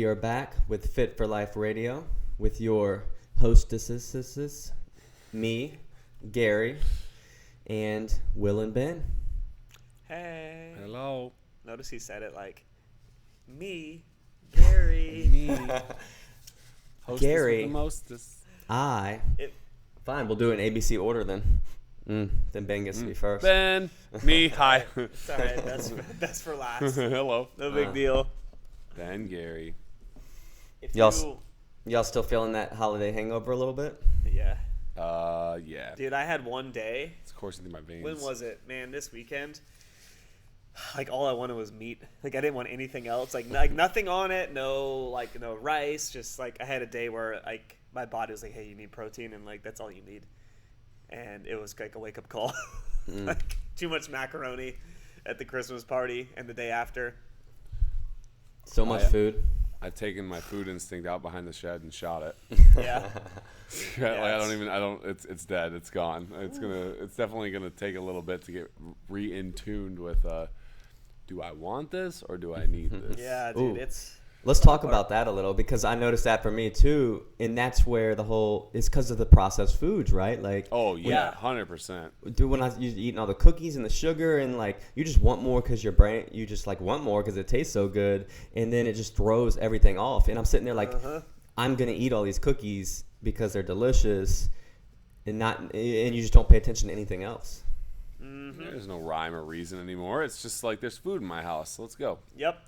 we are back with Fit for Life Radio with your hostesses, me, Gary, and Will and Ben. Hey. Hello. Notice he said it like, me, Gary. Me. Hostess Gary. with the mostest. Fine, we'll do an ABC order then. Then Ben gets to be first. Ben. Me. Hi. It's all right. That's for last. Hello. No big deal. Ben, Gary. If Y'all still feeling that holiday hangover a little bit? Yeah. Yeah. Dude, I had one day. It's coursing through my veins. When was it? Man, this weekend. Like, all I wanted was meat. Like, I didn't want anything else. Like nothing on it. No rice. Just, like, I had a day where, like, my body was like, hey, you need protein. And, like, that's all you need. And it was, like, a wake-up call. Like, too much macaroni at the Christmas party and the day after. So much food. I've taken my food instinct out behind the shed and shot it. Yeah. It's dead. It's gone. It's definitely gonna take a little bit to get in tuned with do I want this or do I need this? Yeah, dude, Ooh. Let's talk about that a little, because I noticed that for me too, and that's where it's because of the processed foods, right? Like, oh yeah, 100%. Dude, when you're eating all the cookies and the sugar, and like you just want more because your brain, you just like want more because it tastes so good, and then it just throws everything off. And I'm sitting there like, I'm gonna eat all these cookies because they're delicious, and you just don't pay attention to anything else. Mm-hmm. There's no rhyme or reason anymore. It's just like there's food in my house. So let's go. Yep.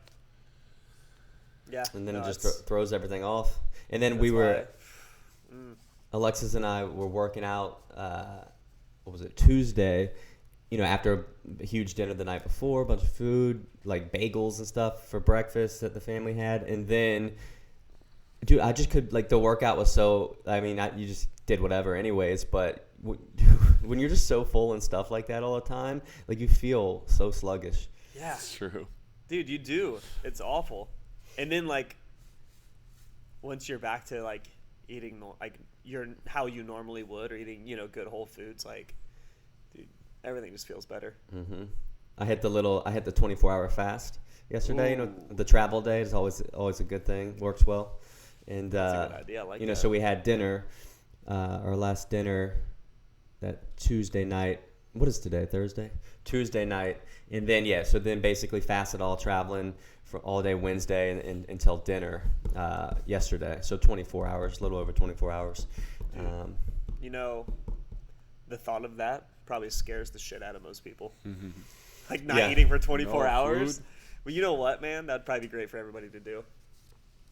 Yeah. And then it just throws everything off. And then Alexis and I were working out, Tuesday, after a huge dinner the night before, a bunch of food, like bagels and stuff for breakfast that the family had. And then, dude, I just could, like, the workout was you just did whatever anyways, but when you're just so full and stuff like that all the time, like, you feel so sluggish. Yeah. It's true. Dude, you do. It's awful. And then, like, once you're back to, like, eating, like, how you normally would, or eating, good whole foods, like, dude, everything just feels better. Mm-hmm. I hit the 24-hour fast yesterday. Ooh. The travel day is always a good thing. Works well. And, that's a good idea. I like that. so we had dinner, our last dinner that Tuesday night. What is today? Thursday? Tuesday night. And then, so then basically fasted all traveling for all day Wednesday and until dinner yesterday. So 24 hours, a little over 24 hours. The thought of that probably scares the shit out of most people. Like, not Yeah. eating for 24 No hours. food. Well, you know what, man? That'd probably be great for everybody to do.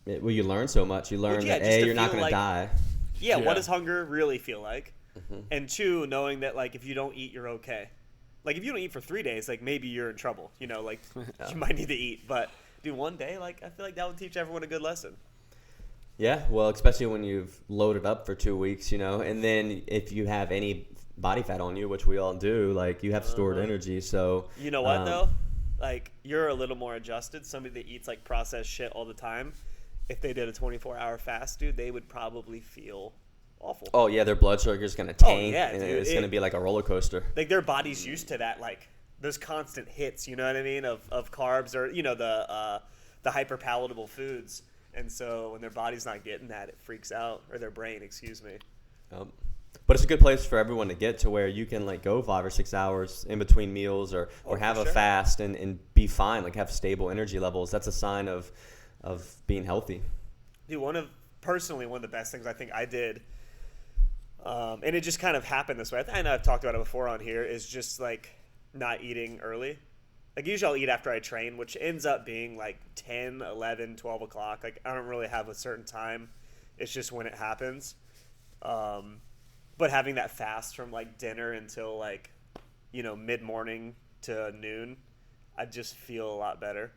Well, you learn so much. You learn yeah, that, just to you're not feel going to like- die. Yeah, Yeah. what does hunger really feel like? And two, knowing that, like, if you don't eat, you're okay. Like, if you don't eat for 3 days, like, maybe you're in trouble. Like, you might need to eat. But, dude, one day, like, I feel like that would teach everyone a good lesson. Yeah, well, especially when you've loaded up for 2 weeks, and then if you have any body fat on you, which we all do, like, you have stored energy. So You know what, though? Like, you're a little more adjusted. Somebody that eats, like, processed shit all the time, if they did a 24-hour fast, dude, they would probably feel awful. Oh yeah, their blood sugar is going to tank, yeah, and dude, it's going to be like a roller coaster. Like, their body's used to that, like, those constant hits, you know what I mean, of carbs, or, the hyper palatable foods. And so when their body's not getting that, it freaks out, or their brain, excuse me. But it's a good place for everyone to get to, where you can, like, go 5 or 6 hours in between meals, or have a fast and be fine, like, have stable energy levels. That's a sign of being healthy. Dude, one of the best things I think I did, and it just kind of happened this way. I know I've talked about it before on here, is just, like, not eating early. Like, usually I'll eat after I train, which ends up being, like, 10, 11, 12 o'clock. Like, I don't really have a certain time. It's just when it happens. But having that fast from, like, dinner until, like, mid-morning to noon, I just feel a lot better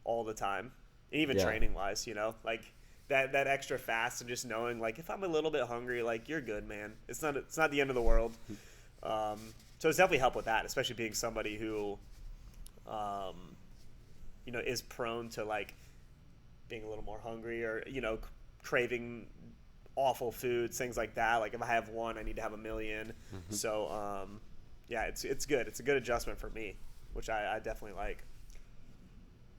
all the time. Even training-wise, like, that extra fast, and just knowing, like, if I'm a little bit hungry, like, you're good, man. It's not the end of the world. So it's definitely helped with that, especially being somebody who, is prone to, like, being a little more hungry, or, craving awful foods, things like that. Like, if I have one, I need to have a million. So, it's good. It's a good adjustment for me, which I definitely like.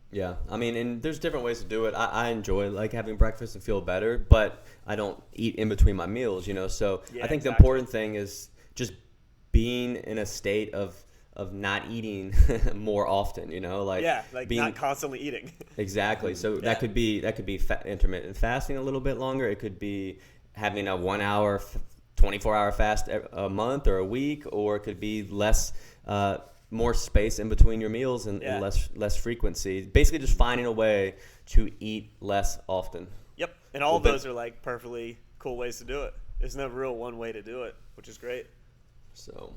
Yeah, I mean, and there's different ways to do it. I enjoy like having breakfast and feel better, but I don't eat in between my meals, you know. So Yeah, I think the exactly. important thing is just being in a state of not eating more often, you know, like Yeah, like being not constantly eating. exactly. So Yeah. that could be intermittent fasting a little bit longer. It could be having a 1 hour, 24-hour fast a month or a week, or it could be less. More space in between your meals and, Yeah. and less frequency. Basically, just finding a way to eat less often. Yep, and all of Well, those are like perfectly cool ways to do it. There's no real one way to do it, which is great. So,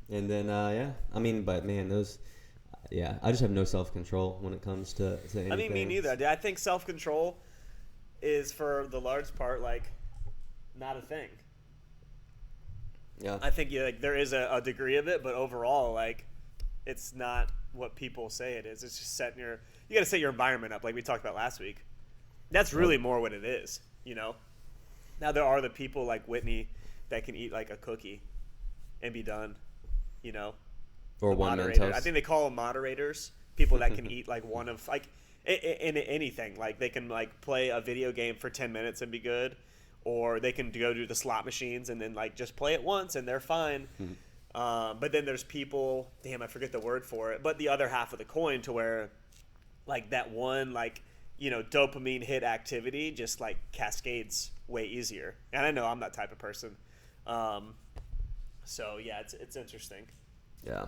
and then yeah, I mean, but man, those, yeah, I just have no self control when it comes to anything. I mean, me neither. I think self control is for the large part like not a thing. Yeah, I think like there is a degree of it, but overall, like it's not what people say it is. It's just setting you got to set your environment up, like we talked about last week. That's really more what it is, you know. Now there are the people like Whitney that can eat like a cookie and be done, you know. or The one moderator. Mentos. I think they call them moderators. People that can eat like one of like in anything. Like they can like play a video game for 10 minutes and be good, or they can go to the slot machines and then like just play it once and they're fine. But then there's people. Damn, I forget the word for it. But the other half of the coin to where like that one like dopamine hit activity just like cascades way easier. And I know I'm that type of person. So yeah, it's interesting. Yeah,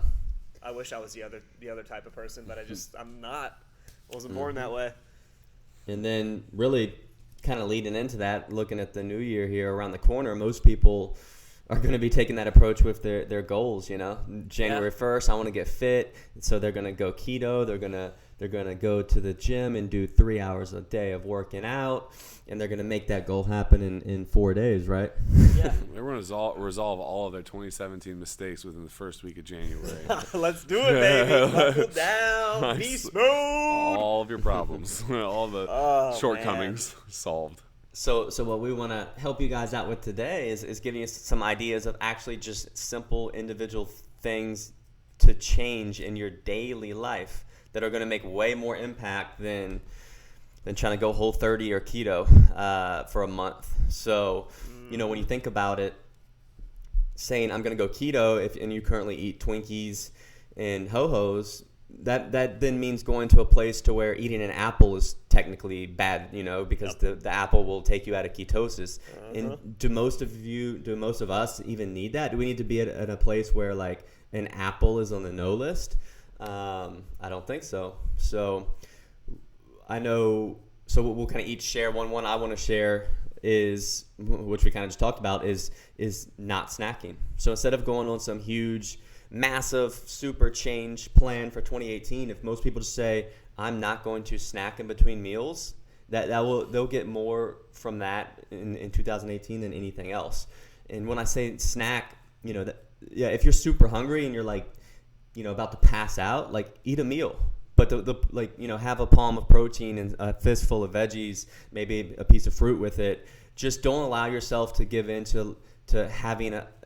I wish I was the other type of person, but I'm not. I wasn't born that way. and then really kind of leading into that, looking at the new year here around the corner, most people are going to be taking that approach with their goals. You know, January 1st, I want to get fit, so they're going to go keto. They're going to go to the gym and do 3 hours a day of working out, and they're going to make that goal happen in 4 days, right? Yeah. Everyone resolve all of their 2017 mistakes within the first week of January. Let's do it, baby. Buckle down. Be Nice. smooth. All of your problems, all the Oh, shortcomings solved. So what we want to help you guys out with today is giving you some ideas of actually just simple individual things to change in your daily life that are going to make way more impact than trying to go Whole30 or keto for a month. So, when you think about it, saying I'm going to go keto and you currently eat Twinkies and Ho-Hos, that then means going to a place to where eating an apple is technically bad, because the apple will take you out of ketosis. And do most of us even need that? Do we need to be at a place where like an apple is on the no list? I don't think so. So I know. So we'll kind of each share one. I want to share is, which we kind of just talked about, is not snacking. So instead of going on some huge, massive, super change plan for 2018, if most people just say, I'm not going to snack in between meals, they'll get more from that in 2018 than anything else. And when I say snack, if you're super hungry and you're like, about to pass out, like eat a meal. But have a palm of protein and a fistful of veggies, maybe a piece of fruit with it. Just don't allow yourself to give in to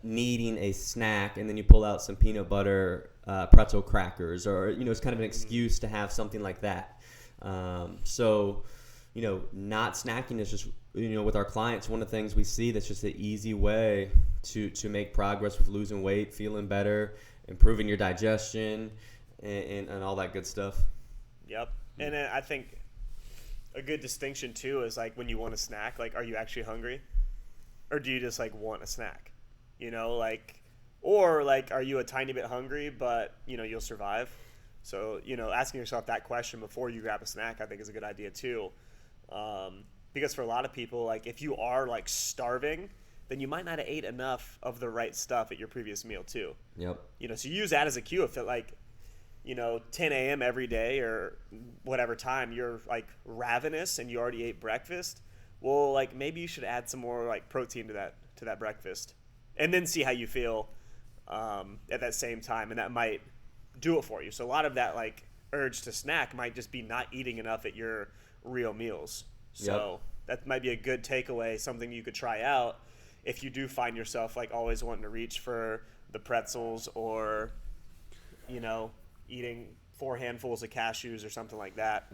needing a snack, and then you pull out some peanut butter pretzel crackers, or it's kind of an excuse to have something like that. So not snacking is just with our clients, one of the things we see that's just an easy way to make progress with losing weight, feeling better, improving your digestion, and all that good stuff. Yep. And I think a good distinction too is like when you want a snack, like are you actually hungry, or do you just like want a snack? Or like are you a tiny bit hungry but you'll survive? So asking yourself that question before you grab a snack, I think is a good idea too. Because for a lot of people, like if you are like starving, then you might not have ate enough of the right stuff at your previous meal too. Yep. So use that as a cue. If it like 10 a.m. every day or whatever time you're like ravenous and you already ate breakfast, well, like maybe you should add some more like protein to that breakfast, and then see how you feel at that same time, and that might do it for you. So a lot of that like urge to snack might just be not eating enough at your real meals. So that might be a good takeaway, something you could try out if you do find yourself like always wanting to reach for the pretzels or eating 4 handfuls of cashews or something like that.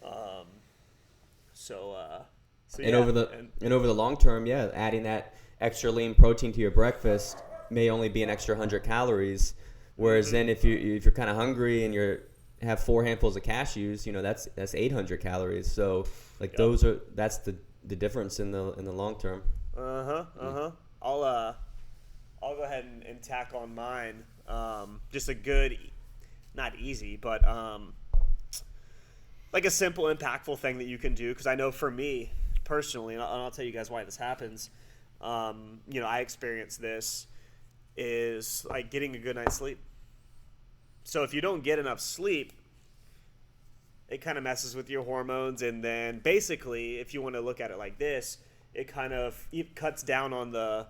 Um, so yeah. And over the long term, yeah, adding that extra lean protein to your breakfast may only be an extra 100 calories. Whereas then if you're kind of hungry and you have 4 handfuls of cashews, that's 800 calories. So like that's the difference in the long term. I'll go ahead and tack on mine. Just a good, not easy, but like a simple, impactful thing that you can do. Because I know for me personally, and I'll tell you guys why this happens. I experience this is like getting a good night's sleep. So if you don't get enough sleep, it kind of messes with your hormones, and then basically, if you want to look at it like this, it kind of cuts down on the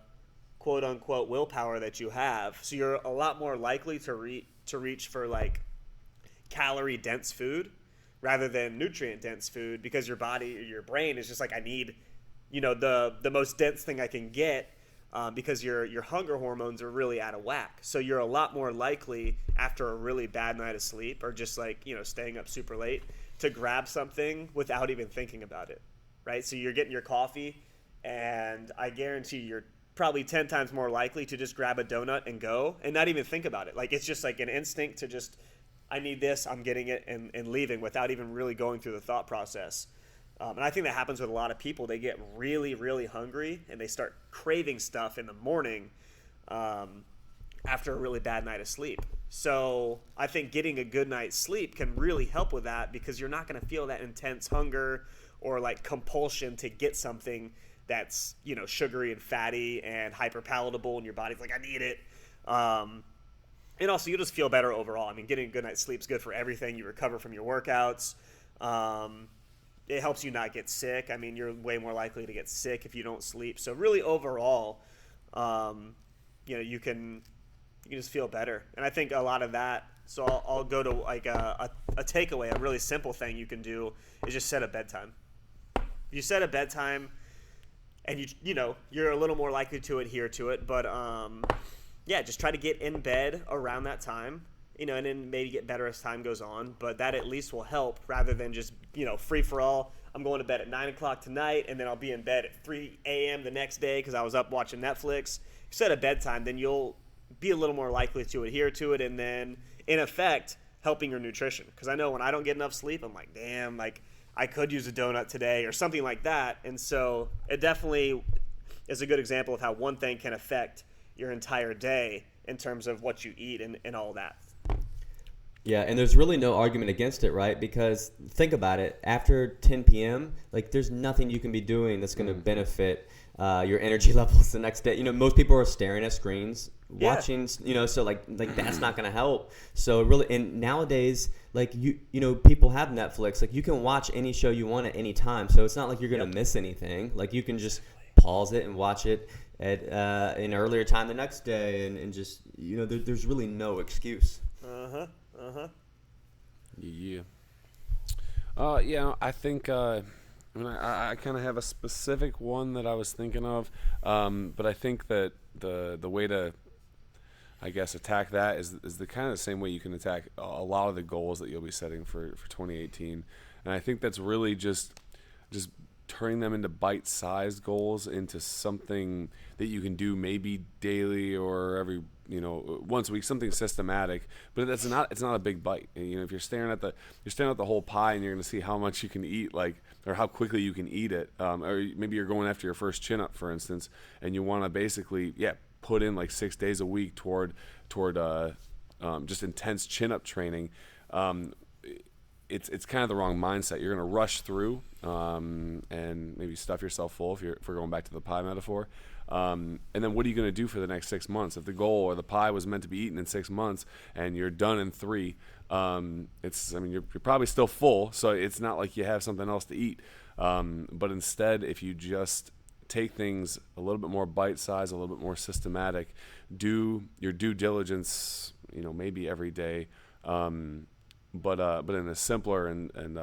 quote-unquote willpower that you have. So you're a lot more likely to reach for like calorie-dense food rather than nutrient-dense food, because your body or your brain is just like, I need, the most dense thing I can get, because your hunger hormones are really out of whack. So you're a lot more likely after a really bad night of sleep, or just like, staying up super late, to grab something without even thinking about it, right? So you're getting your coffee, and I guarantee you're probably 10 times more likely to just grab a donut and go and not even think about it. Like, it's just like an instinct to just, I need this, I'm getting it, and leaving without even really going through the thought process. And I think that happens with a lot of people. They get really, really hungry, and they start craving stuff in the morning after a really bad night of sleep. So I think getting a good night's sleep can really help with that, because you're not going to feel that intense hunger or like compulsion to get something that's, sugary and fatty and hyper palatable, and your body's like, I need it. And also, you just feel better overall. I mean, getting a good night's sleep is good for everything. You recover from your workouts. It helps you not get sick. I mean, you're way more likely to get sick if you don't sleep. So really, overall, you can just feel better. And I think a lot of that. So I'll go to like a takeaway. A really simple thing you can do is just set a bedtime. You set a bedtime, and you're a little more likely to adhere to it. But just try to get in bed around that time. And then maybe get better as time goes on, but that at least will help, rather than just, free for all. I'm going to bed at 9 o'clock tonight, and then I'll be in bed at 3 a.m. the next day because I was up watching Netflix. If you set a bedtime, then you'll be a little more likely to adhere to it, and then, in effect, helping your nutrition. Because I know when I don't get enough sleep, I'm like, damn, like, I could use a donut today or something like that. And so it definitely is a good example of how one thing can affect your entire day in terms of what you eat and all that. Yeah, and there's really no argument against it, right? Because think about it. After 10 p.m., like, there's nothing you can be doing that's going to benefit your energy levels the next day. Most people are staring at screens, watching, so like that's not going to help. So really, and nowadays, like, people have Netflix. Like, you can watch any show you want at any time. So it's not like you're going to miss anything. Like, you can just pause it and watch it at an earlier time the next day, and just, there's really no excuse. Yeah. I think I kind of have a specific one that I was thinking of, but I think that the way to, I guess, attack that is the kind of the same way you can attack a lot of the goals that you'll be setting for 2018, and I think that's really just turning them into bite-sized goals, into something that you can do maybe daily or every once a week, something systematic. But it's not a big bite. If you're staring at the whole pie, and you're going to see how much you can eat, like, or how quickly you can eat it, or maybe you're going after your first chin up, for instance, and you want to basically put in like 6 days a week toward just intense chin up training. It's kind of the wrong mindset. You're going to rush through and maybe stuff yourself full, if we're going back to the pie metaphor. And then what are you going to do for the next 6 months? If the goal or the pie was meant to be eaten in 6 months and you're done in 3, you're probably still full, so it's not like you have something else to eat. But instead, if you just take things a little bit more bite-sized, a little bit more systematic, do your due diligence, maybe every day, but in a simpler and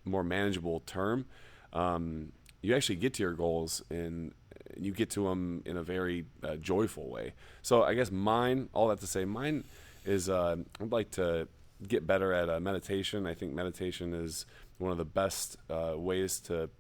more manageable term, you actually get to your goals, and you get to them in a very joyful way. So I guess mine is I'd like to get better at meditation. I think meditation is one of the best ways to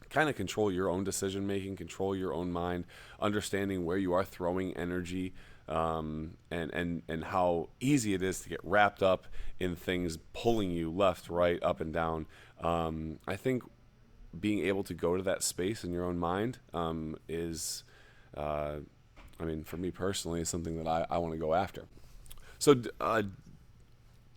kind of control your own decision making, control your own mind, understanding where you are throwing energy, and how easy it is to get wrapped up in things pulling you left, right, up, and down. I think being able to go to that space in your own mind is, for me personally, is something that I want to go after. So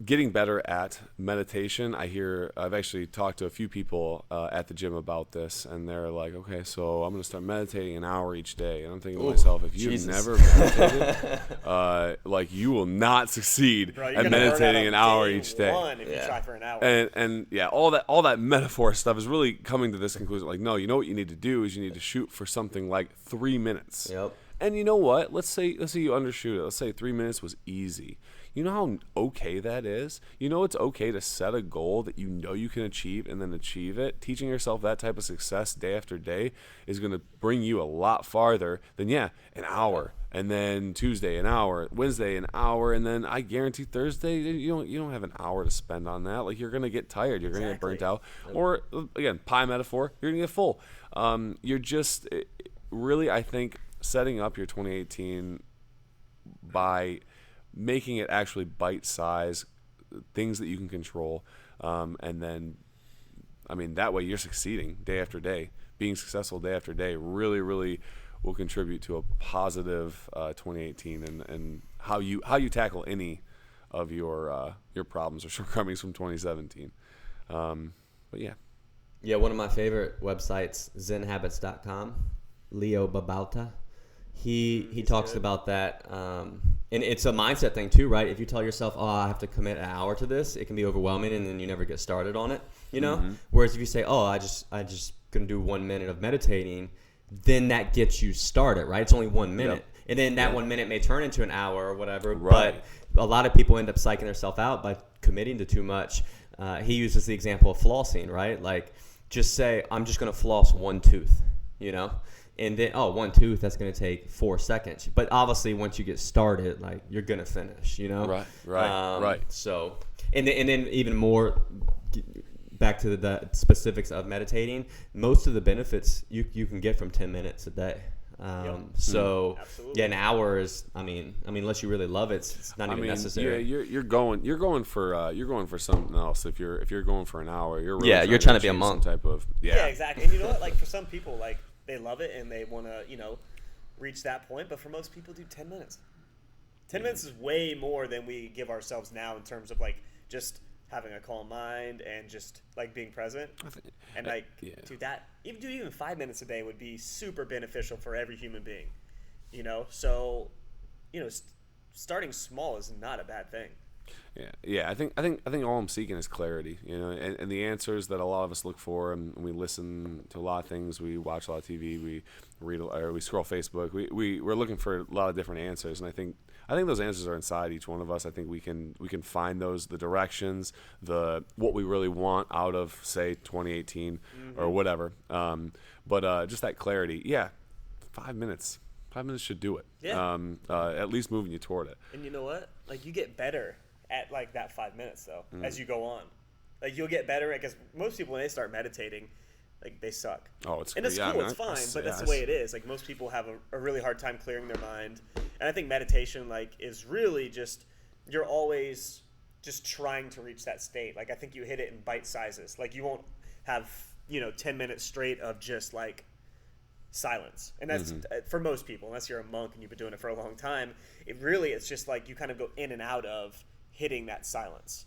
getting better at meditation, I've actually talked to a few people at the gym about this, and they're like, okay, so I'm going to start meditating an hour each day. And I'm thinking to myself, if you've never meditated, you will not succeed at meditating an hour each day. If you try for an hour. And all that metaphor stuff is really coming to this conclusion. Like, no, you know what you need to do is you need to shoot for something like 3 minutes. Yep. And you know what? Let's say you undershoot it. Let's say 3 minutes was easy. You know how okay that is? You know it's okay to set a goal that you know you can achieve and then achieve it. Teaching yourself that type of success day after day is going to bring you a lot farther than, an hour. And then Tuesday, an hour. Wednesday, an hour. And then I guarantee Thursday, you don't have an hour to spend on that. Like, you're going to get tired. You're going to get burnt out. Or, again, pie metaphor, you're going to get full. You're just really, I think, setting up your 2018 by making it actually bite-sized, things that you can control, and then, that way you're succeeding day after day. Being successful day after day really, really will contribute to a positive 2018 and how you tackle any of your problems or shortcomings from 2017. But yeah. Yeah, one of my favorite websites, zenhabits.com, Leo Babauta. He talks about that, and it's a mindset thing too, right? If you tell yourself, I have to commit an hour to this, it can be overwhelming, and then you never get started on it, Mm-hmm. Whereas if you say, I just gonna do 1 minute of meditating, then that gets you started, right? It's only 1 minute, Yep. and then that 1 minute may turn into an hour or whatever. Right. But a lot of people end up psyching themselves out by committing to too much. He uses the example of flossing, right? Like, just say, I'm just gonna floss one tooth, And then, one tooth, that's going to take 4 seconds. But obviously, once you get started, you're going to finish, Right. So, and then even more, back to the specifics of meditating, most of the benefits you can get from 10 minutes a day. So, Absolutely. An hour is, unless you really love it, it's not even necessary. Yeah, you're going for something else. If you're going for an hour, you're really you're trying to be a monk. Type of, yeah, exactly. And you know what? For some people, they love it and they want to, reach that point. But for most people, 10 minutes. 10 minutes is way more than we give ourselves now in terms of just having a calm mind and just being present. And dude, that even 5 minutes a day would be super beneficial for every human being. So, starting small is not a bad thing. Yeah. I think all I'm seeking is clarity, and the answers that a lot of us look for, and we listen to a lot of things, we watch a lot of TV, we read, or we scroll Facebook. We're looking for a lot of different answers, and I think those answers are inside each one of us. I think we can find those, the directions, what we really want out of, say, 2018 or whatever. But just that clarity. Yeah, 5 minutes. 5 minutes should do it. Yeah. At least moving you toward it. And you know what? You get better at that 5 minutes though, as you go on. You'll get better because most people when they start meditating, they suck. Oh, it's and it's cool. It's fine, but that's the way it is. Most people have a really hard time clearing their mind, and I think meditation is really just you're always just trying to reach that state. I think you hit it in bite sizes. You won't have 10 minutes straight of just silence, and that's for most people, unless you're a monk and you've been doing it for a long time. It's just you kind of go in and out of hitting that silence.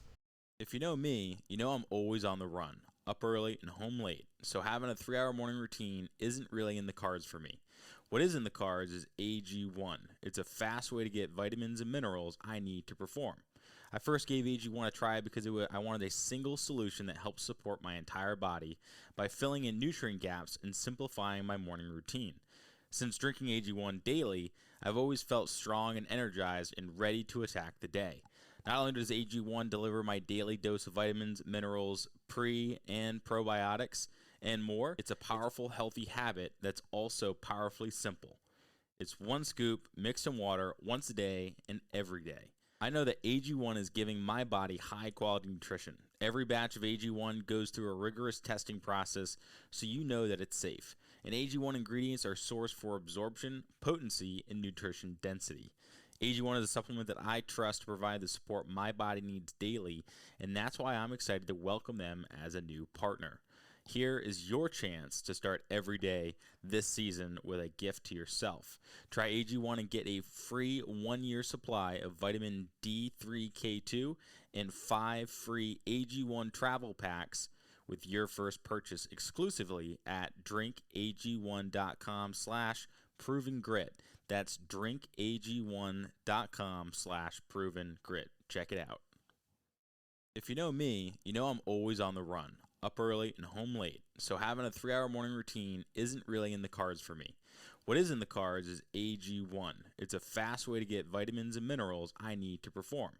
If you know me, you know I'm always on the run, up early and home late, so having a 3-hour morning routine isn't really in the cards for me. What is in the cards is AG1. It's a fast way to get vitamins and minerals I need to perform. I first gave AG1 a try because I wanted a single solution that helps support my entire body by filling in nutrient gaps and simplifying my morning routine. Since drinking AG1 daily, I've always felt strong and energized and ready to attack the day. Not only does AG1 deliver my daily dose of vitamins, minerals, pre- and probiotics, and more, it's a powerful, healthy habit that's also powerfully simple. It's 1 scoop mixed in water once a day and every day. I know that AG1 is giving my body high-quality nutrition. Every batch of AG1 goes through a rigorous testing process, so you know that it's safe. And AG1 ingredients are sourced for absorption, potency, and nutrition density. AG1 is a supplement that I trust to provide the support my body needs daily, and that's why I'm excited to welcome them as a new partner. Here is your chance to start every day this season with a gift to yourself. Try AG1 and get a free 1-year supply of vitamin D3K2 and 5 free AG1 travel packs with your first purchase exclusively at drinkag1.com/provengrit. That's drinkag1.com/provengrit. Check it out. If you know me, you know I'm always on the run, up early and home late, so having a 3-hour morning routine isn't really in the cards for me. What is in the cards is AG1. It's a fast way to get vitamins and minerals I need to perform.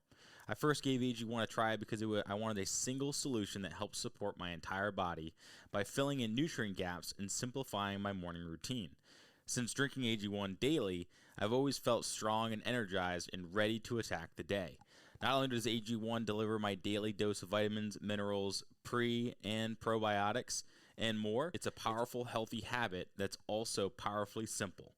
I first gave AG1 a try because I wanted a single solution that helps support my entire body by filling in nutrient gaps and simplifying my morning routine. Since drinking AG1 daily, I've always felt strong and energized and ready to attack the day. Not only does AG1 deliver my daily dose of vitamins, minerals, pre- and probiotics, and more, it's a powerful, healthy habit that's also powerfully simple.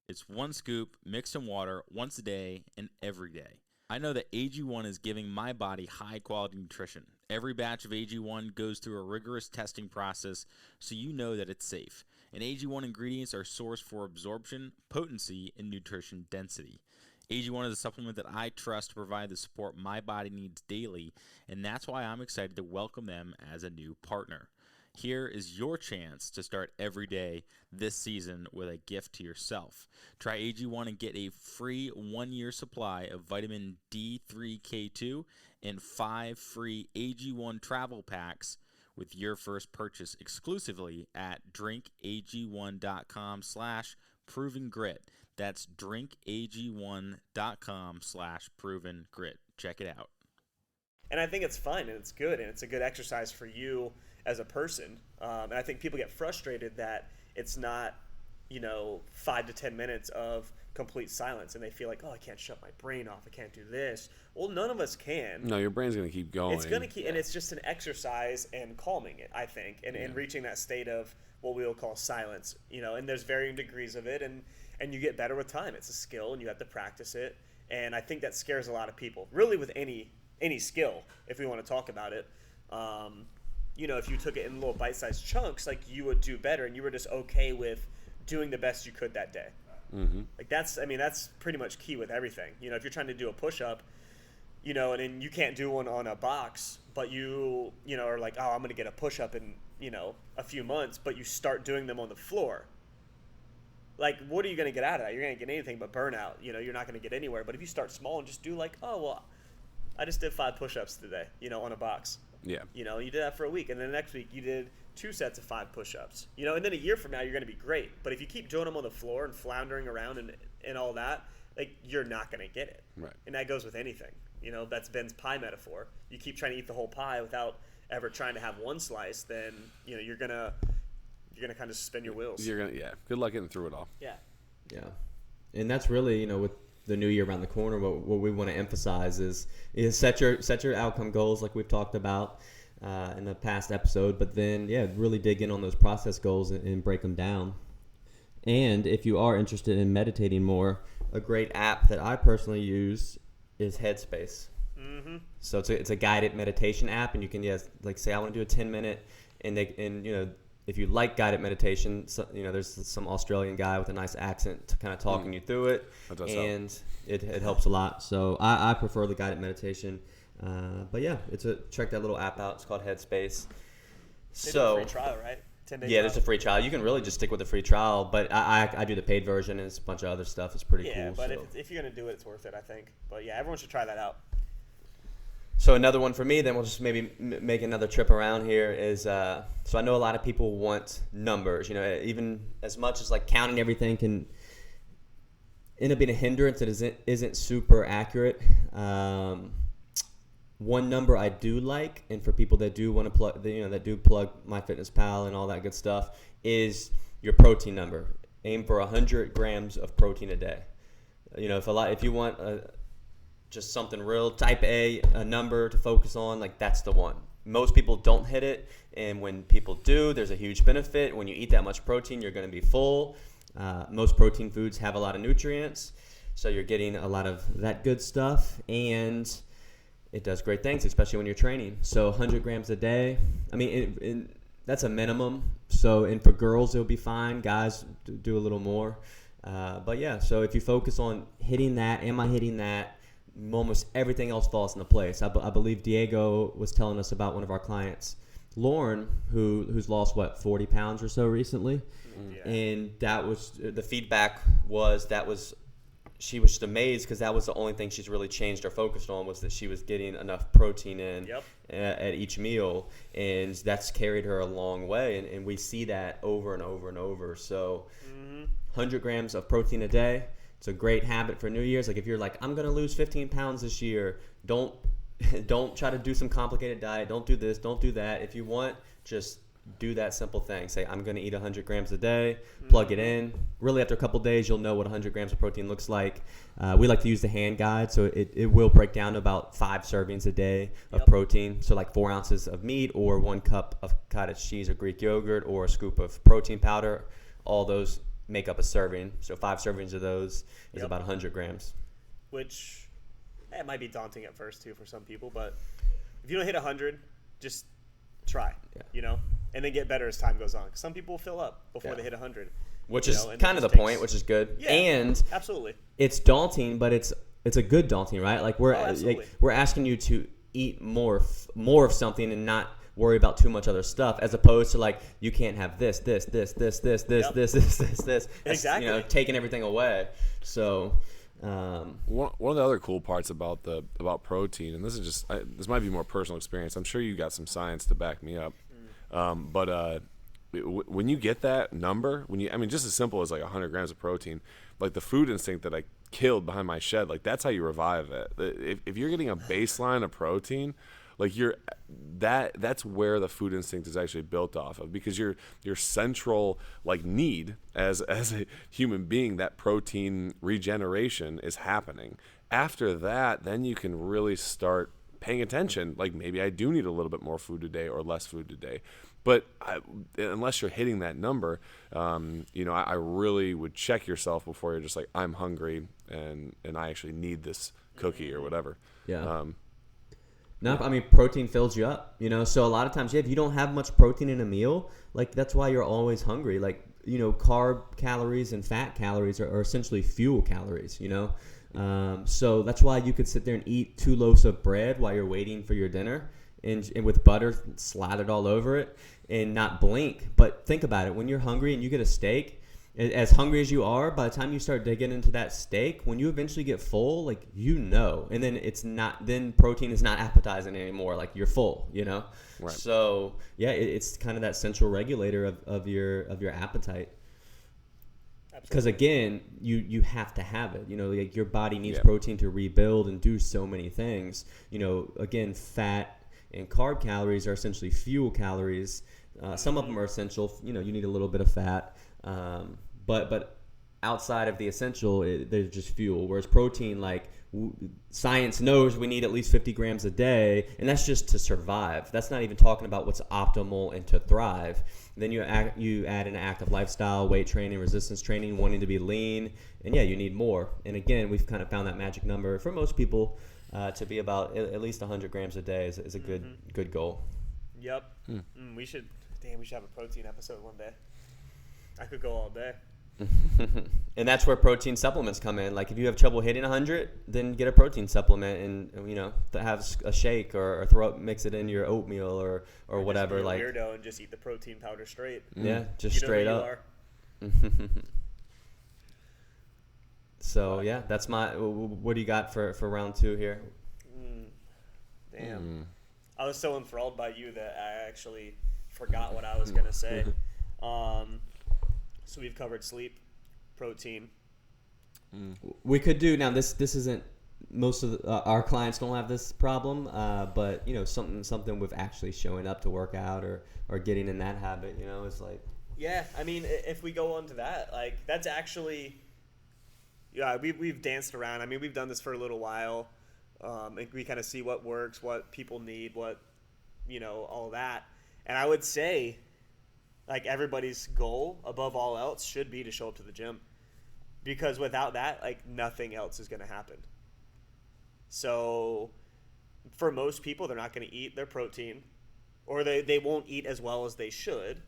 It's 1 scoop mixed in water once a day and every day. I know that AG1 is giving my body high-quality nutrition. Every batch of AG1 goes through a rigorous testing process, so you know that it's safe. And AG1 ingredients are sourced for absorption, potency, and nutrition density. AG1 is a supplement that I trust to provide the support my body needs daily, and that's why I'm excited to welcome them as a new partner. Here is your chance to start every day this season with a gift to yourself. Try AG1 and get a free 1-year supply of vitamin D3K2 and 5 free AG1 travel packs with your first purchase exclusively at drinkag1.com/provengrit. That's drinkag1.com/provengrit. Check it out. And I think it's fun and it's good and it's a good exercise for you as a person. And I think people get frustrated that it's not, 5 to 10 minutes of complete silence and they feel like, oh, I can't shut my brain off. I can't do this. Well, none of us can. No, your brain's going to keep going. It's going to keep, and it's just an exercise and calming it, I think, and reaching that state of what we will call silence, and there's varying degrees of it, and you get better with time. It's a skill and you have to practice it. And I think that scares a lot of people, really with any skill, if we want to talk about it. If you took it in little bite-sized chunks, like you would do better, and you were just okay with doing the best you could that day. Mm-hmm. Like that's pretty much key with everything. If you're trying to do a push-up, and then you can't do one on a box, but you are like, oh, I'm going to get a push-up in, a few months, but you start doing them on the floor. Like, what are you going to get out of that? You're going to get anything but burnout. You're not going to get anywhere. But if you start small and just do like, oh, well, I just did 5 push-ups today, on a box. Yeah. You did that for a week. And then the next week you did 2 sets of 5 push-ups. And then a year from now you're going to be great. But if you keep doing them on the floor and floundering around and all that, like, you're not going to get it. Right. And that goes with anything. That's Ben's pie metaphor. You keep trying to eat the whole pie without ever trying to have one slice, then, you're going to kind of spin your wheels. Good luck getting through it all. Yeah. Yeah. And that's really, with the new year around the corner, what we want to emphasize is set your outcome goals like we've talked about in the past episode, but then, really dig in on those process goals and break them down. And if you are interested in meditating more, a great app that I personally use is Headspace. Mm-hmm. So it's a guided meditation app, and you can say I want to do a 10-minute, and if you like guided meditation, so, there's some Australian guy with a nice accent kind of talking you through it, and it helps a lot. So I prefer the guided meditation. But check that little app out. It's called Headspace. They do a free trial, right? 10-day trial. There's a free trial. You can really just stick with the free trial, but I do the paid version, and it's a bunch of other stuff. It's pretty cool. Yeah, but if you're going to do it, it's worth it, I think. But everyone should try that out. So another one for me, then we'll just maybe make another trip around here is, so I know a lot of people want numbers, even as much as like counting everything can end up being a hindrance that isn't super accurate. One number I do like, and for people that do want to plug, that do plug MyFitnessPal and all that good stuff, is your protein number. Aim for 100 grams of protein a day. If you want just something real type a number to focus on, like that's the one. Most people don't hit it, and when people do, there's a huge benefit. When you eat that much protein, you're going to be full. Most protein foods have a lot of nutrients, so you're getting a lot of that good stuff, and it does great things, especially when you're training. So 100 grams a day, I mean, that's a minimum. So, and for girls, it'll be fine. Guys do a little more. But yeah, so if you focus on hitting that, am I hitting that, almost everything else falls into place. I believe Diego was telling us about one of our clients, Lauren, who's lost, 40 pounds or so recently. Yeah. And that was, the feedback was she was just amazed because that was the only thing she's really changed or focused on, was that she was getting enough protein in at each meal, and that's carried her a long way, and we see that over and over and over. So 100 grams of protein a day, it's a great habit for New Year's. Like if you're like, I'm going to lose 15 pounds this year, don't try to do some complicated diet, don't do this, don't do that. If you want, just do that simple thing. Say, I'm going to eat 100 grams a day, plug it in. Really, after a couple days, you'll know what 100 grams of protein looks like. We like to use the hand guide, so it will break down to about 5 servings a day of protein. So like 4 ounces of meat, or 1 cup of cottage cheese or Greek yogurt, or a scoop of protein powder. All those make up a serving. So 5 servings of those is about 100 grams. Which, it might be daunting at first, too, for some people. But if you don't hit 100, just try, and then get better as time goes on. 'Cause some people fill up before they hit 100. Which is kind of the point, which is good. Yeah, and absolutely. It's daunting, but it's a good daunting, right? Like we're asking you to eat more of something and not worry about too much other stuff, as opposed to like, you can't have this. Exactly. Taking everything away. So one of the other cool parts about protein, and this is this might be more personal experience. I'm sure you got some science to back me up. But when you get that number, just as simple as like 100 grams of protein, like the food instinct that I killed behind my shed, like that's how you revive it. If you're getting a baseline of protein, like that's where the food instinct is actually built off of, because your central like need as a human being, that protein regeneration is happening. After that, then you can really start paying attention. Like maybe I do need a little bit more food today or less food today. But unless you're hitting that number, I really would check yourself before you're just like, I'm hungry and I actually need this cookie or whatever. Yeah. Protein fills you up, so a lot of times, if you don't have much protein in a meal, like that's why you're always hungry. Like, carb calories and fat calories are essentially fuel calories, so that's why you could sit there and eat 2 loaves of bread while you're waiting for your dinner and with butter slathered all over it and not blink. But think about it. When you're hungry and you get a steak, as hungry as you are, by the time you start digging into that steak, when you eventually get full, like, and then protein is not appetizing anymore. Like, you're full, Right. So yeah, it's kind of that central regulator of your appetite. Because again, you have to have it. Like your body needs protein to rebuild and do so many things. Again, fat and carb calories are essentially fuel calories. Some of them are essential. You need a little bit of fat. But outside of the essential, they're just fuel. Whereas protein, like science knows we need at least 50 grams a day, and that's just to survive. That's not even talking about what's optimal and to thrive. Then you add an active lifestyle, weight training, resistance training, wanting to be lean, and you need more. And again, we've kind of found that magic number for most people to be about at least 100 grams a day is a good goal. Yep. We should have a protein episode one day. I could go all day. And that's where protein supplements come in. Like if you have trouble hitting 100, then get a protein supplement and have a shake or mix it in your oatmeal or whatever. Just be like a weirdo and just eat the protein powder straight. Yeah, just straight up. So yeah, that's my. What do you got for round 2 here? Damn, I was so enthralled by you that I actually forgot what I was gonna say. So we've covered sleep, protein. We could do now. This isn't most of our clients don't have this problem, but something with actually showing up to work out or getting in that habit. Is like. Yeah, if we go on to that, like that's actually, we've danced around. We've done this for a little while. And we kind of see what works, what people need, what, all that. And I would say, like, everybody's goal above all else should be to show up to the gym, because without that, like, nothing else is going to happen. So for most people, they're not going to eat their protein, or they won't eat as well as they should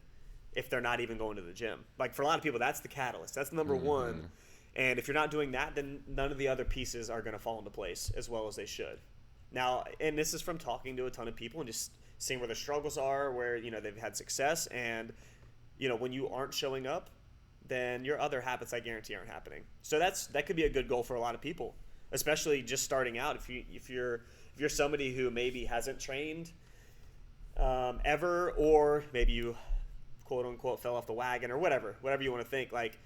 if they're not even going to the gym. Like, for a lot of people, that's the catalyst. That's number one. And if you're not doing that, then none of the other pieces are going to fall into place as well as they should. Now, and this is from talking to a ton of people and just seeing where their struggles are, where, they've had success. And, when you aren't showing up, then your other habits, I guarantee, aren't happening. So that could be a good goal for a lot of people, especially just starting out. If you're somebody who maybe hasn't trained ever, or maybe you quote unquote fell off the wagon, or whatever you want to think, like,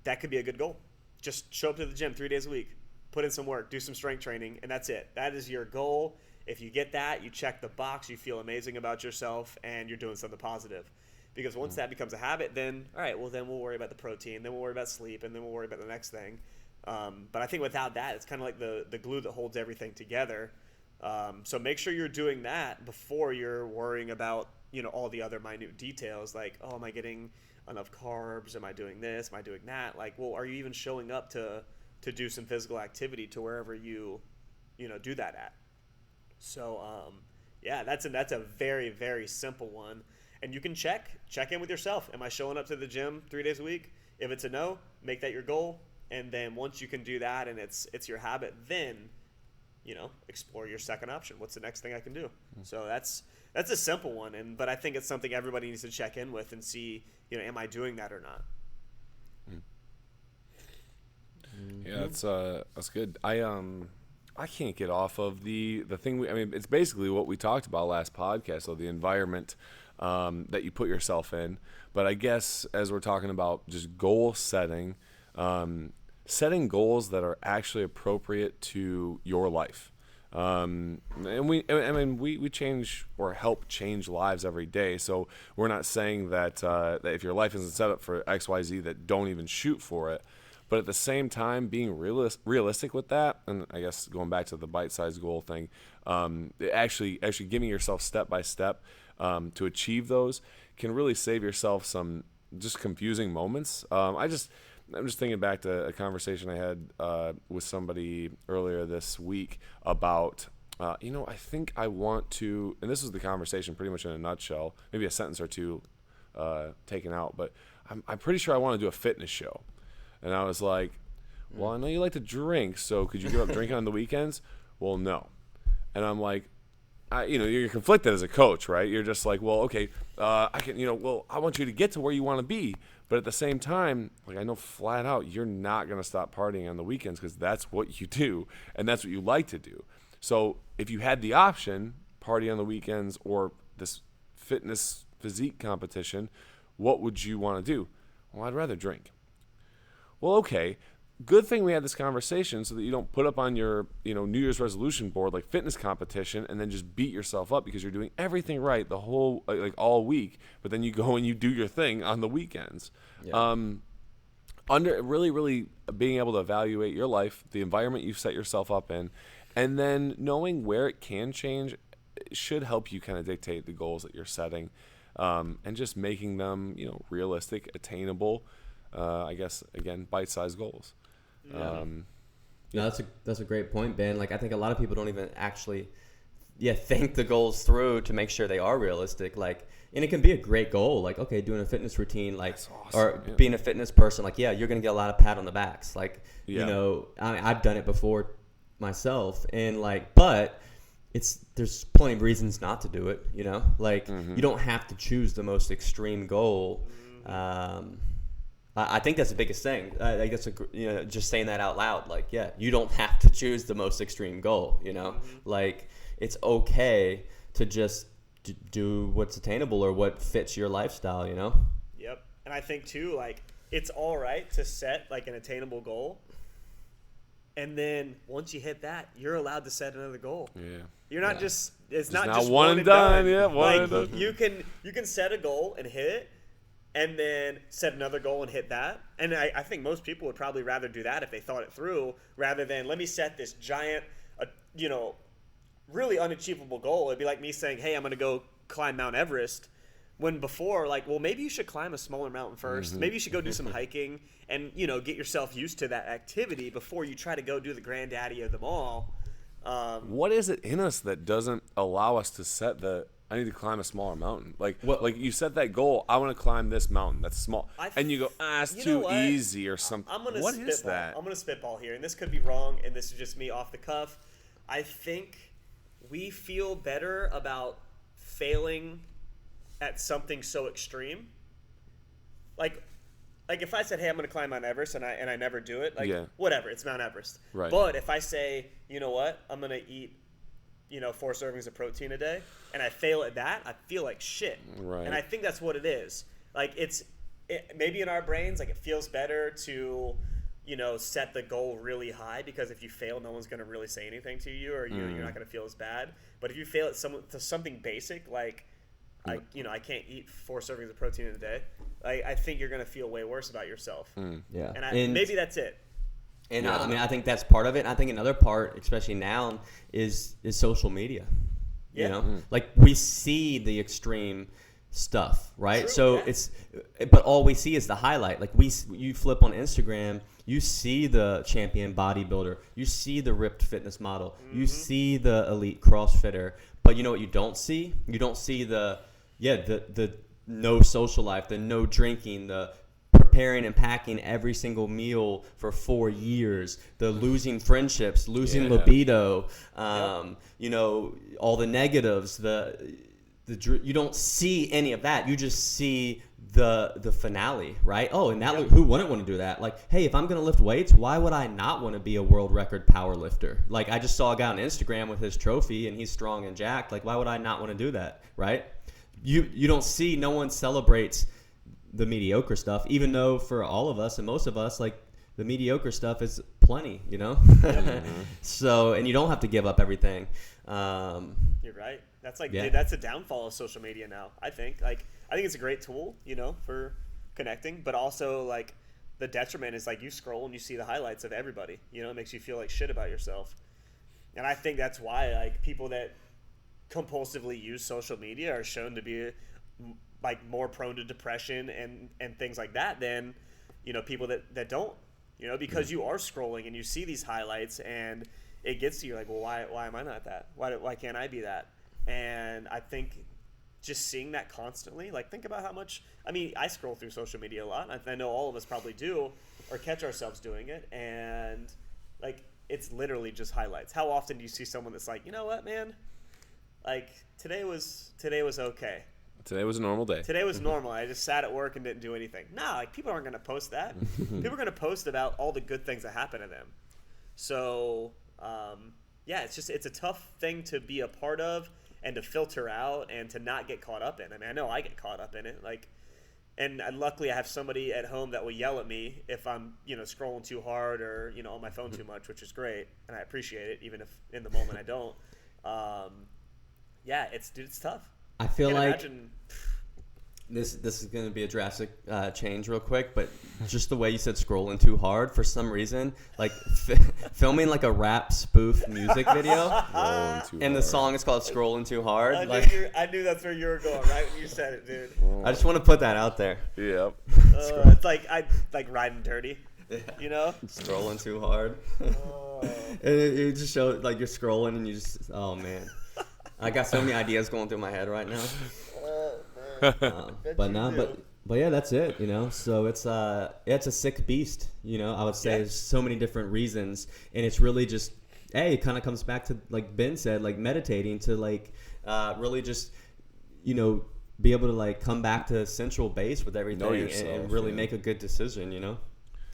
that could be a good goal. Just show up to the gym 3 days a week, put in some work, do some strength training, and that's it. That is your goal. If you get that, you check the box, you feel amazing about yourself, and you're doing something positive. Because once that becomes a habit, then, all right, well, then we'll worry about the protein, then we'll worry about sleep, and then we'll worry about the next thing. But I think without that, it's kind of like the glue that holds everything together. So make sure you're doing that before you're worrying about, all the other minute details, like, oh, am I getting enough carbs? Am I doing this? Am I doing that? Like, well, are you even showing up to do some physical activity to wherever you do that at? So, that's a very, very simple one. And you can check in with yourself. Am I showing up to the gym 3 days a week? If it's a no, make that your goal. And then once you can do that and it's your habit, then, explore your second option. What's the next thing I can do? So that's a simple one. But I think it's something everybody needs to check in with and see, am I doing that or not? Yeah, that's good. I can't get off of the thing. It's basically what we talked about last podcast, so the environment that you put yourself in. But I guess as we're talking about just goal setting, setting goals that are actually appropriate to your life. And we change or help change lives every day. So we're not saying that if your life isn't set up for XYZ, that don't even shoot for it. But at the same time, being realistic with that, and I guess going back to the bite-sized goal thing, actually giving yourself step by step to achieve those can really save yourself some just confusing moments. I'm just thinking back to a conversation I had with somebody earlier this week about, I think I want to, and this was the conversation pretty much in a nutshell, maybe a sentence or two taken out, but I'm pretty sure I want to do a fitness show. And I was like, well, I know you like to drink, so could you give up drinking on the weekends? Well, no. And I'm like, you're conflicted as a coach, right? You're just like, well, okay, I want you to get to where you want to be. But at the same time, like, I know flat out you're not going to stop partying on the weekends because that's what you do and that's what you like to do. So if you had the option, party on the weekends or this fitness physique competition, what would you want to do? Well, I'd rather drink. Well, okay, good thing we had this conversation so that you don't put up on your, New Year's resolution board like fitness competition and then just beat yourself up because you're doing everything right the whole, all week, but then you go and you do your thing on the weekends. Yeah. Under really being able to evaluate your life, the environment you've set yourself up in, and then knowing where it can change should help you kind of dictate the goals that you're setting, and just making them, realistic, attainable. I guess, again, bite-sized goals. Yeah. That's a great point, Ben. Like, I think a lot of people don't even actually, think the goals through to make sure they are realistic. Like, and it can be a great goal. Like, okay, doing a fitness routine, like, awesome. Or being a fitness person. Like, you're gonna get a lot of pat on the backs. Like, I've done it before myself, and but there's plenty of reasons not to do it. Like, you don't have to choose the most extreme goal. I think that's the biggest thing. I guess just saying that out loud. Like, you don't have to choose the most extreme goal. Like, it's okay to just do what's attainable or what fits your lifestyle. Yep, and I think too, like, it's all right to set like an attainable goal, and then once you hit that, you're allowed to set another goal. Yeah, you're not just it's not just one and done. Yeah, one and done. You can set a goal and hit it. And then set another goal and hit that. And I think most people would probably rather do that if they thought it through rather than let me set this giant a really unachievable goal. It'd be like me saying, hey, I'm going to go climb Mount Everest, when before, like, well, maybe you should climb a smaller mountain first. Maybe you should go do some hiking and, get yourself used to that activity before you try to go do the granddaddy of them all. What is it in us that doesn't allow us to set I need to climb a smaller mountain? Like you set that goal, I want to climb this mountain that's small. And you go, it's too easy or something. What is that? I'm going to spitball here, and this could be wrong, and this is just me off the cuff. I think we feel better about failing at something so extreme. Like if I said, hey, I'm going to climb Mount Everest, and I never do it, whatever, it's Mount Everest. Right. But if I say, you know what, I'm going to eat 4 servings of protein a day, and I fail at that, I feel like shit. Right. And I think that's what it is. Like, maybe in our brains, like, it feels better to, set the goal really high, because if you fail, no one's going to really say anything to you, or you're not going to feel as bad. But if you fail at something basic, like, I can't eat 4 servings of protein in a day, I think you're going to feel way worse about yourself. Yeah. And maybe that's it. And I think that's part of it. I think another part, especially now, is social media. Yeah. Like, we see the extreme stuff, right? True, so yeah. but all we see is the highlight. Like, you flip on Instagram, you see the champion bodybuilder, you see the ripped fitness model, you see the elite CrossFitter, but you know what you don't see? You don't see the no social life, the no drinking, the preparing and packing every single meal for 4 years, the losing friendships, losing libido, all the negatives, you don't see any of that. You just see the finale, right? Oh, and who wouldn't want to do that? Like, hey, if I'm going to lift weights, why would I not want to be a world record power lifter? Like, I just saw a guy on Instagram with his trophy, and he's strong and jacked. Like, why would I not want to do that, right? You don't see, no one celebrates the mediocre stuff, even though for all of us and most of us, like, the mediocre stuff is plenty, So, and you don't have to give up everything. You're right. That's that's a downfall of social media now, I think. Like, I think it's a great tool, for connecting, but also, like, the detriment is, like, you scroll and you see the highlights of everybody. It makes you feel like shit about yourself. And I think that's why, like, people that compulsively use social media are shown to be, like, more prone to depression and things like that than, people that don't, because you are scrolling and you see these highlights and it gets to you, like, well, why am I not that? Why can't I be that? And I think just seeing that constantly, like, think about how much, I scroll through social media a lot. I know all of us probably do, or catch ourselves doing it. And, like, it's literally just highlights. How often do you see someone that's like, you know what, man? Like, today was okay. Today was a normal day. Today was normal. I just sat at work and didn't do anything. Nah, like, people aren't going to post that. People are going to post about all the good things that happen to them. So, it's a tough thing to be a part of and to filter out and to not get caught up in. I know I get caught up in it. Like, and luckily I have somebody at home that will yell at me if I'm, scrolling too hard or, on my phone too much, which is great. And I appreciate it, even if in the moment I don't. It's tough. I feel like imagine... this is going to be a drastic change real quick, but just the way you said scrolling too hard, for some reason, like filming like a rap spoof music video, and the song is called Scrolling Too Hard. I knew that's where you were going right when you said it, dude. I just want to put that out there. Yep. It's like riding dirty, Scrolling too hard. And it just shows, like, you're scrolling and you just, oh man. I got so many ideas going through my head right now. But yeah, that's it. So it's a sick beast. I would say there's so many different reasons, and it's really just, it kind of comes back to, like Ben said, like, meditating to, like, really just, be able to, like, come back to central base with everything, know yourself, and really make a good decision.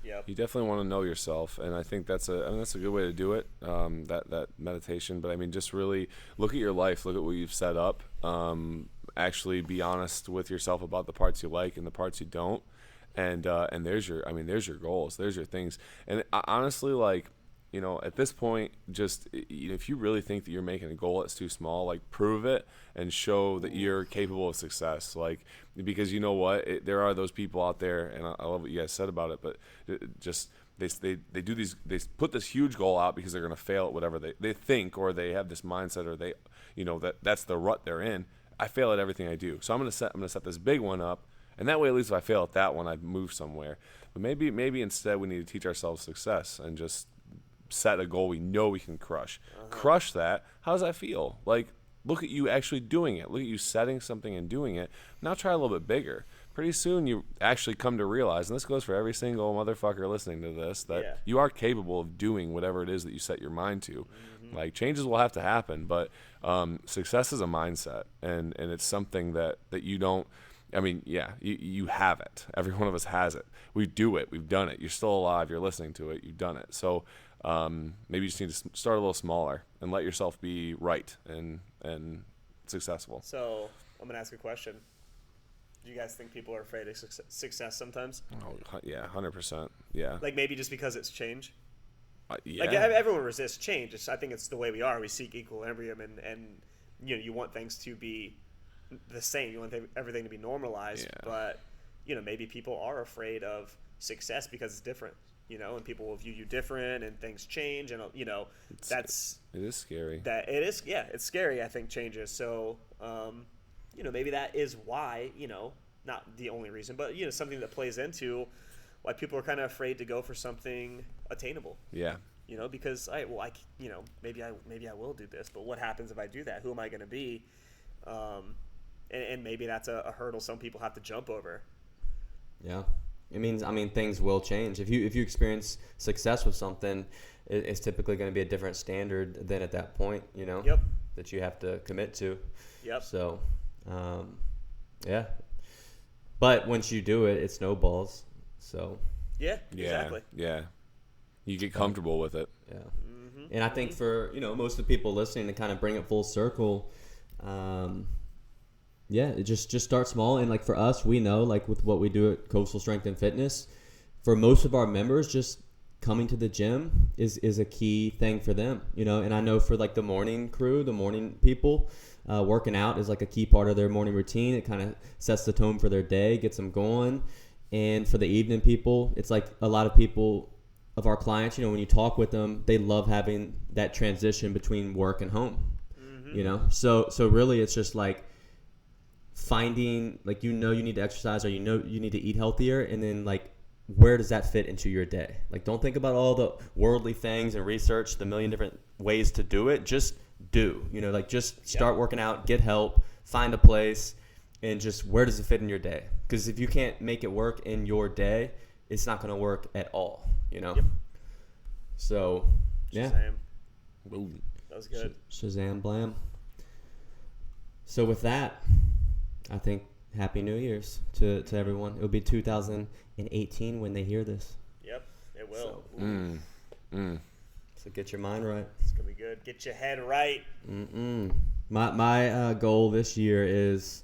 Yep. You definitely want to know yourself, and I think that's a good way to do it. That meditation, but just really look at your life, look at what you've set up. Actually, be honest with yourself about the parts you like and the parts you don't, and there's your goals, there's your things. And honestly, like, at this point, just, if you really think that you're making a goal that's too small, like, prove it and show that you're capable of success. Like, because you know what, there are those people out there, and I love what you guys said about it, but just they do these, they put this huge goal out because they're going to fail at whatever they think, or they have this mindset, or they, that's the rut they're in. I fail at everything I do, so I'm going to set this big one up, and that way at least if I fail at that one, I've moved somewhere. But maybe instead we need to teach ourselves success and just set a goal we know we can crush. Crush that. How does that feel? Like, look at you actually doing it. Look at you setting something and doing it. Now try a little bit bigger. Pretty soon you actually come to realize, and this goes for every single motherfucker listening to this, that you are capable of doing whatever it is that you set your mind to. Like, changes will have to happen, but success is a mindset, and it's something that you don't. I mean, you have it. Every one of us has it. We do it. We've done it. You're still alive. You're listening to it. You've done it. So maybe you just need to start a little smaller and let yourself be right and successful. So I'm gonna ask a question. Do you guys think people are afraid of success sometimes? Oh, yeah, 100%. Yeah. Like maybe just because it's change. Yeah. Like everyone resists change. I think it's the way we are. We seek equilibrium, and you want things to be the same. You want everything to be normalized, but maybe people are afraid of success because it's different. And people will view you different, and things change, and it is scary. That it is, it's scary. I think changes. So, maybe that is why, not the only reason, but something that plays into why people are kind of afraid to go for something attainable. Yeah. Because maybe I will do this, but what happens if I do that? Who am I going to be? And maybe that's a hurdle some people have to jump over. Yeah. It means, things will change. If you experience success with something, it's typically going to be a different standard than at that point, Yep. that you have to commit to. Yep. So, yeah. But once you do it, it snowballs. So. Yeah, exactly. Yeah. You get comfortable with it. Yeah. And I think for, most of the people listening, to kind of bring it full circle, just start small. And like for us, we know, like with what we do at Coastal Strength and Fitness, for most of our members, just coming to the gym is a key thing for them, and I know for like the morning crew, the morning people, working out is like a key part of their morning routine. It kind of sets the tone for their day, gets them going. And for the evening people, it's like a lot of people of our clients, when you talk with them, they love having that transition between work and home, so really it's just like finding, like, you need to exercise, or you need to eat healthier, and then like where does that fit into your day? Like, don't think about all the worldly things and research the million different ways to do it. Just do, just start working out, get help, find a place, and just where does it fit in your day? Because if you can't make it work in your day, it's not going to work at all, Yep. So, yeah. Shazam. Boom. That was good. Shazam blam. So with that, I think Happy New Year's to everyone. It'll be 2018 when they hear this. Yep, it will. So get your mind right. It's going to be good. Get your head right. My goal this year is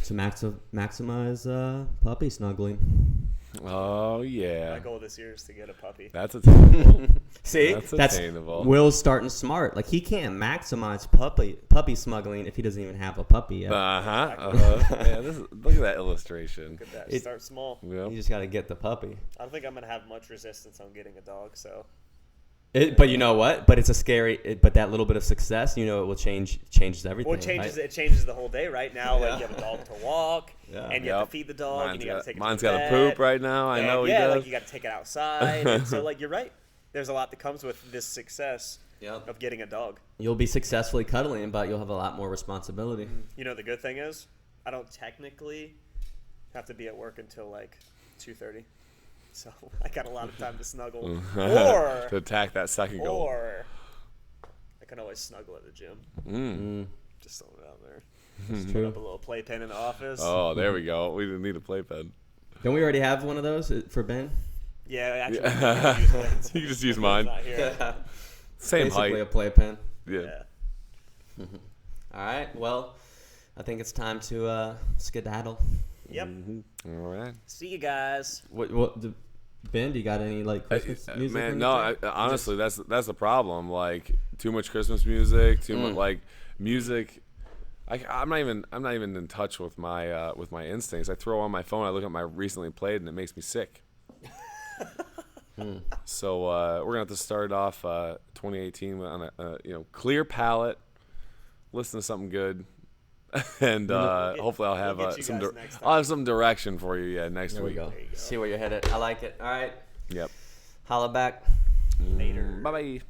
to maximize puppy snuggling. Oh, yeah. My goal this year is to get a puppy. That's attainable. See, that's attainable. Will's starting smart. Like, he can't maximize puppy smuggling if he doesn't even have a puppy yet. Yeah, look at that illustration. Look at that. Start small. Yep. You just got to get the puppy. I don't think I'm going to have much resistance on getting a dog, so. But you know what? But it's a scary. But that little bit of success, it will changes everything. Well, it right? changes the whole day. Right now, like, you have a dog to walk, and you have to feed the dog, and you got to take it to mine's bed. got to poop right now. I know he does. Like, you got to take it outside. And so, like, you're right. There's a lot that comes with this success of getting a dog. You'll be successfully cuddling, but you'll have a lot more responsibility. The good thing is, I don't technically have to be at work until like 2:30. So I got a lot of time to snuggle. Or to attack that second goal. Or I can always snuggle at the gym. Just throwing it out there. Just put up a little playpen in the office. Oh, there we go. We didn't need a playpen. Don't we already have one of those for Ben? Yeah, actually. You can just use mine. Same Basically height. a playpen. Yeah. All right. Well, I think it's time to skedaddle. Yep. All right. See you guys. Ben, do you got any like Christmas music? Man, no. Honestly, that's the problem. Like, too much Christmas music, too much like music. I'm not even in touch with my instincts. I throw on my phone, I look at my recently played, and it makes me sick. So we're gonna have to start off 2018 on a clear palate. Listen to something good, and hopefully I'll have we'll get you some. guys next I'll have some direction for you. Yeah, next There we week. go. There you go. See where you're headed. I like it. All right. Yep. Holla back. Later. Bye bye.